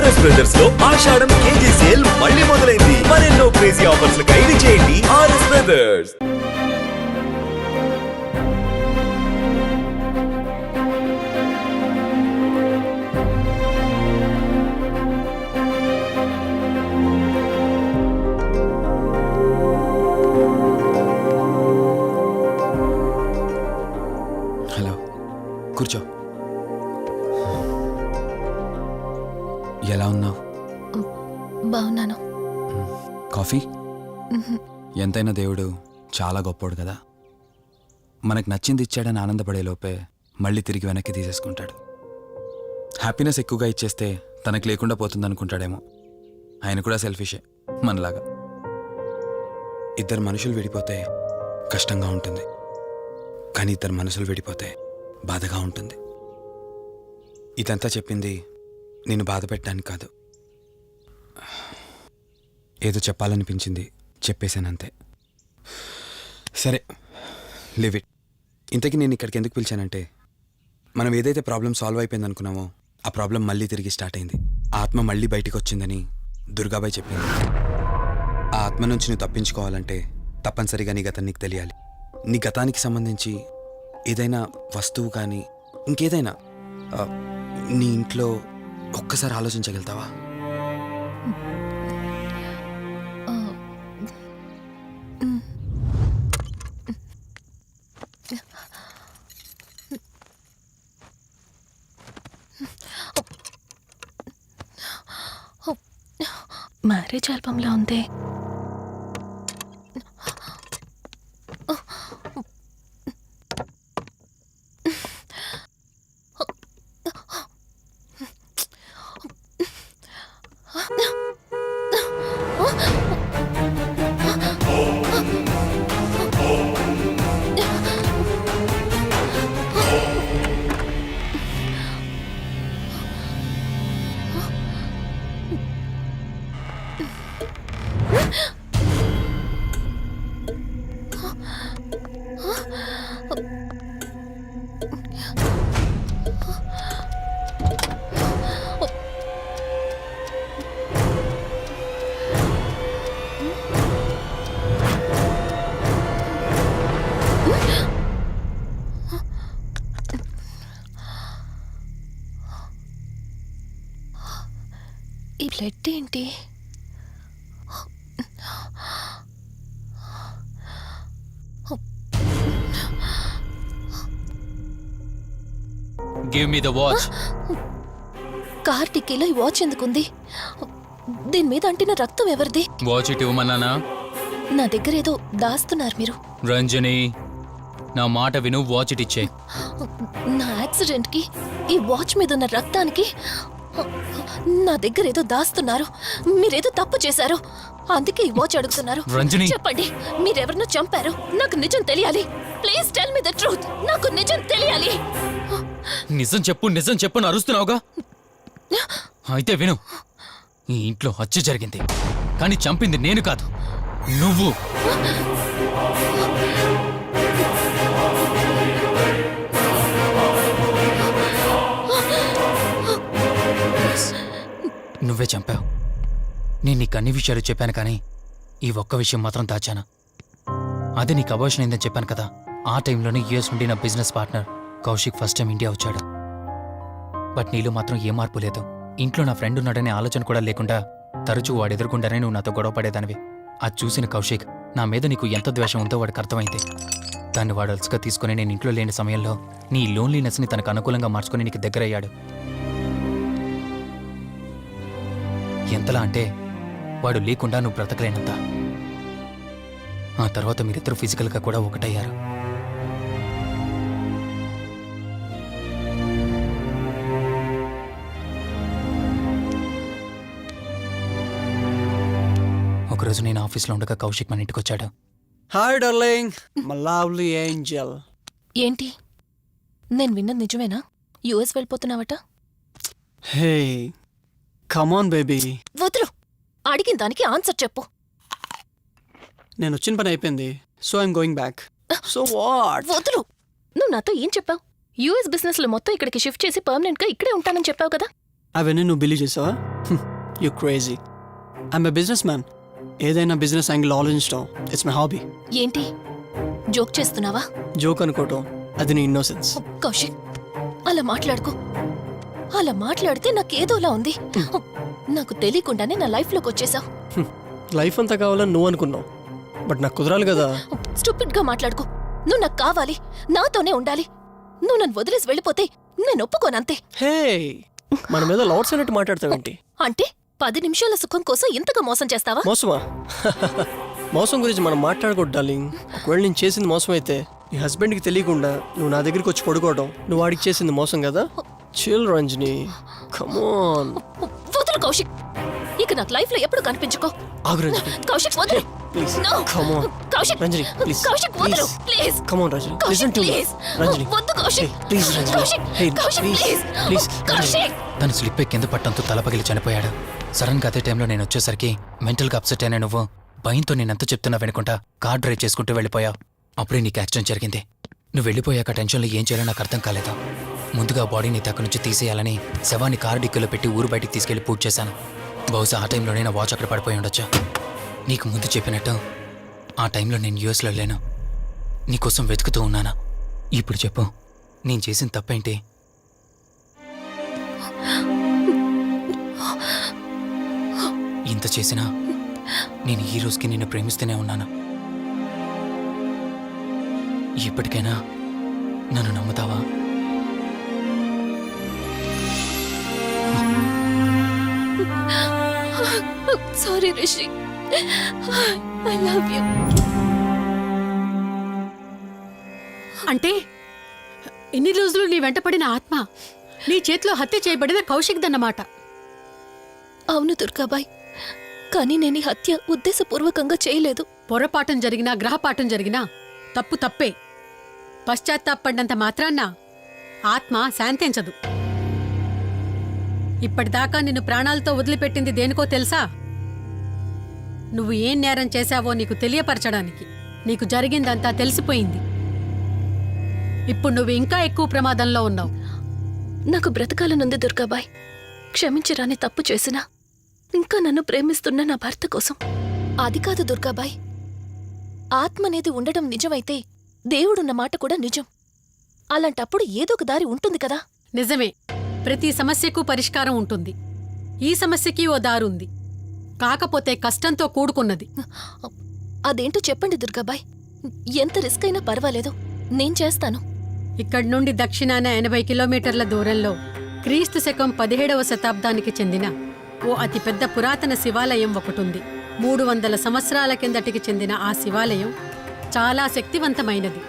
RS brothers లో ఆషాఢం KG sale మళ్ళీ మొదలైంది. మరెన్నో క్రేజీ ఆఫర్స్ ఖైదు చేయండి ఆర్ఎస్ బ్రదర్స్. హలో, కూర్చో. ఎలా ఉన్నావు? బాగున్నాను. కాఫీ? ఎంతైనా దేవుడు చాలా గొప్పోడు కదా. మనకు నచ్చింది ఇచ్చాడని ఆనందపడే లోపే మళ్ళీ తిరిగి వెనక్కి తీసేసుకుంటాడు. హ్యాపీనెస్ ఎక్కువగా ఇచ్చేస్తే తనకు లేకుండా పోతుందనుకుంటాడేమో. ఆయన కూడా సెల్ఫిషే మనలాగా. ఇద్దరు మనుషులు విడిపోతే కష్టంగా ఉంటుంది, కానీ ఇద్దరు మనసులు విడిపోతే బాధగా ఉంటుంది. ఇదంతా చెప్పింది నేను బాధ పెట్టడానికి కాదు, ఏదో చెప్పాలనిపించింది చెప్పేశానంతే. సరే, లివ్ ఇట్. ఇంతకీ నేను ఇక్కడికి ఎందుకు పిలిచానంటే, మనం ఏదైతే ప్రాబ్లం సాల్వ్ అయిపోయింది అనుకున్నామో ఆ ప్రాబ్లం మళ్ళీ తిరిగి స్టార్ట్ అయింది. ఆత్మ మళ్ళీ బయటికి వచ్చిందని దుర్గాబాయ్ చెప్పింది. ఆ ఆత్మ నుంచి నువ్వు తప్పించుకోవాలంటే తప్పనిసరిగా నీ గతం నీకు తెలియాలి. నీ గతానికి సంబంధించి ఏదైనా వస్తువు కానీ ఇంకేదైనా నీ ఇంట్లో ఒక్కసారి ఆలోచించగలుగుతావా? మ్యారేజ్ ఆల్బంలా ఉంది. ఈ బ్లడ్ ఏంటి? Give me the watch. Car టిక్కీలో ఈ వాచ్ ఎందుకుంది? దీని మీద అంటిన రక్తం ఎవరిది? వాచ్ ఇటు ఇవ్వమన్నానా? నా దగ్గర ఏదో దాస్తున్నారు మీరు. రంజని, నా మాట విను, వాచ్ ఇటు ఇచ్చే. నా యాక్సిడెంట్ కి ఈ వాచ్ మీద ఉన్న రక్తానికి నా దగ్గర ఏదో దాస్తున్నారు. మీరేదో తప్పు చేశారు, అందుకే ఈ వాచ్ అడుగుతున్నారు. రంజని, చెప్పండి, మీరెవరినో చంపారు. నాకు నిజం తెలియాలి. Please tell me the truth. నాకు నిజం తెలియాలి. నిజం చెప్పు, నిజం చెప్పు అని అరుస్తున్నావుగా. అయితే విను, ఈ ఇంట్లో హత్య జరిగింది, కానీ చంపింది నేను కాదు, నువ్వు. నువ్వే చంపావు. నేను నీకు అన్ని విషయాలు చెప్పాను, కానీ ఈ ఒక్క విషయం మాత్రం దాచాను. అదే నీకు అబార్షన్ అయిందని చెప్పాను కదా. ఆ టైంలోనే యూఎస్ నుండి నా business partner Kaushik first time India వచ్చాడు. బట్ నీలో మాత్రం ఏ మార్పు లేదు. ఇంట్లో నా ఫ్రెండ్ ఉన్నాడనే ఆలోచన కూడా లేకుండా తరచూ వాడు ఎదుర్కొండానే నువ్వు నాతో గొడవ పడేదానివి. అది చూసిన కౌశిక్ నా మీద నీకు ఎంత ద్వేషం ఉందో వాడికి అర్థమైంది. దాన్ని వాడు అలసుగా తీసుకుని నేను ఇంట్లో లేని సమయంలో నీ లోన్లీనెస్ని తనకు అనుకూలంగా మార్చుకుని నీకు దగ్గరయ్యాడు. ఎంతలా అంటే వాడు లేకుండా నువ్వు బ్రతకలేనంత. ఆ తర్వాత మీరిద్దరూ ఫిజికల్గా కూడా ఒకటయ్యారు. ఒకరోజు నేను ఆఫీస్లో ఉండగా కౌశిక్ మన ఇంటికి వచ్చాడు. Hi darling, my lovely angel. ఏంటి, నేను విన్నది నిజమేనా? యుఎస్ వెళ్ళిపోతున్నావట? Hey, come on baby. వదులు, అడిగిన దానికి ఆన్సర్ చెప్పు. నేను వచ్చిన పని అయిపోయింది, so I'm going back. So what? వదులు. నువ్వు నాతో ఏం చెప్పావు? యుఎస్ బిజినెస్ లో మొత్తం ఇక్కడికి షిఫ్ట్ చేసి పర్మనెంట్ గా ఇక్కడే ఉంటానని చెప్పావు కదా. అవన్నీ నువ్వు బిలీవ్ చేసావా? You crazy. I'm a business man. ఏదైనా బిజినెస్ యాంగిల్ ఆలోచించడం ఇట్స్ మై హాబీ. ఏంటి జోక్ చేస్తున్నావా? జోక్ అనుకోవటం అది నీ ఇన్నోసెన్స్. కౌశిక్ అలా మాట్లాడుకో. అలా మాట్లాడితే నాకేదోలా ఉంది. నాకు తెలియకుండానే నా లైఫ్లోకి వచ్చేసావు. లైఫ్ అంతా కావాలని నువ్వు అనుకున్నావు, బట్ నాకు కుదరాలి కదా. స్టూపిడ్ గా మాట్లాడుకో. నువ్వు నాకు కావాలి, నాతోనే ఉండాలి. నువ్వు నన్ను వదిలేసి వెళ్ళిపోతే నేను ఒప్పుకోనంతే. హే, మన మీద లవర్స్ అన్నట్టు మాట్లాడతావేంటి? అంటే 10 నిమిషాల సుఖం కోసం ఇంతగా మోసం చేస్తావా? మోసమా? మోసం గురించి మనం మాట్లాడకూడదు డార్లింగ్. ఒకవేళ నేను చేసింది మోసం అయితే నీ హస్బెండ్కి తెలియకుండా నువ్వు నా దగ్గరికి వచ్చి పడుకోవడం నువ్వు వాడికి చేసింది మోసం కదా. Chill Ranjani, come on. వదులు కౌశిక్, ఇక నాకు లైఫ్ లో ఎప్పుడు కనిపించుకో. ఆగు రంజని, కౌశిక్ వదులు. Please. No. Come on Kaushik, Ranjani, please. Kaushik వదులు please. Come on Ranjani, Kaushik listen to me. Please. Ranjani, వద్దు Kaushik. Please Ranjani. Kaushik, hey, Kaushik please, please. Please. Kaushik. తను స్లిప్ కింద పట్టంతో తలపగిలి చనిపోయాడు. సడన్ గా అదే టైంలో నేను వచ్చేసరికి మెంటల్ గా అప్సెట్ అయినా నువ్వు భయంతో నేనెంత చెప్తున్నా వినుకుంటా కార్ డ్రైవ్ చేసుకుంటూ వెళ్ళిపోయావు. అప్పుడే నీకు యాక్సిడెంట్ జరిగింది. నువ్వు వెళ్ళిపోయాక టెన్షన్లో ఏం చేయాలో నాకు అర్థం కాలేదు. ముందుగా బాడీని అక్కడి నుంచి తీసేయాలని శవాన్ని కారు డిక్కీలో పెట్టి ఊరు బయటికి తీసుకెళ్లి పూజ చేశాను. బహుశా ఆ టైంలోనే నా వాచ్ అక్కడ పడిపోయి ఉండొచ్చు. నీకు ముందు చెప్పినట్టు ఆ టైంలో నేను యూఎస్లో లేను. నీకోసం వెతుకుతూ ఉన్నాను. ఇప్పుడు చెప్పు, నేను చేసిన తప్పేంటి? ఇంత చేసినా నేను ఈ రోజుకి నిన్ను ప్రేమిస్తూనే ఉన్నాను. ఇప్పటికైనా నన్ను నమ్ముతావా? Sorry Rishi, I love you. అంటే ఇన్ని రోజులు నీ వెంటపడిన ఆత్మ నీ చేతిలో హత్య చేయబడిన కౌశిక్ దన్నమాట. అవును దుర్గాబాయ్, కానీ నేను ఈ హత్య ఉద్దేశపూర్వకంగా చేయలేదు. పొరపాఠం జరిగినా గ్రహపాఠం జరిగినా తప్పు తప్పే. పశ్చాత్తాపడినంత మాత్రాన్న ఆత్మ శాంతించదు. ఇప్పటిదాకా నిన్ను ప్రాణాలతో వదిలిపెట్టింది దేనికో తెలుసా? నువ్వు ఏం నేరం చేశావో నీకు తెలియపరచడానికి. నీకు జరిగిందంతా తెలిసిపోయింది. ఇప్పుడు నువ్వు ఇంకా ఎక్కువ ప్రమాదంలో ఉన్నావు. నాకు బ్రతకాలనుంది దుర్గాబాయ్. క్షమించరాని తప్పు చేసినా ఇంకా నన్ను ప్రేమిస్తున్న నా భర్త కోసం. అది కాదు దుర్గాబాయ్, ఆత్మ అనేది ఉండడం నిజమైతే దేవుడున్న మాట కూడా నిజం. అలాంటప్పుడు ఏదో ఒక దారి ఉంటుంది కదా. నిజమే, ప్రతి సమస్యకు పరిష్కారం ఉంటుంది. ఈ సమస్యకి ఓ దారుంది, కాకపోతే కష్టంతో కూడుకున్నది. అదేంటో చెప్పండి దుర్గాబాయ్. ఎంత రిస్క్ అయినా పర్వాలేదు, నేను చేస్తాను. ఇక్కడి నుండి దక్షిణాన 80 కిలోమీటర్ల దూరంలో క్రీస్తు శకం 17వ శతాబ్దానికి చెందిన ఓ అతిపెద్ద పురాతన శివాలయం ఒకటుంది. 300 సంవత్సరాల కిందటికి చెందిన ఆ శివాలయం చాలా శక్తివంతమైనది.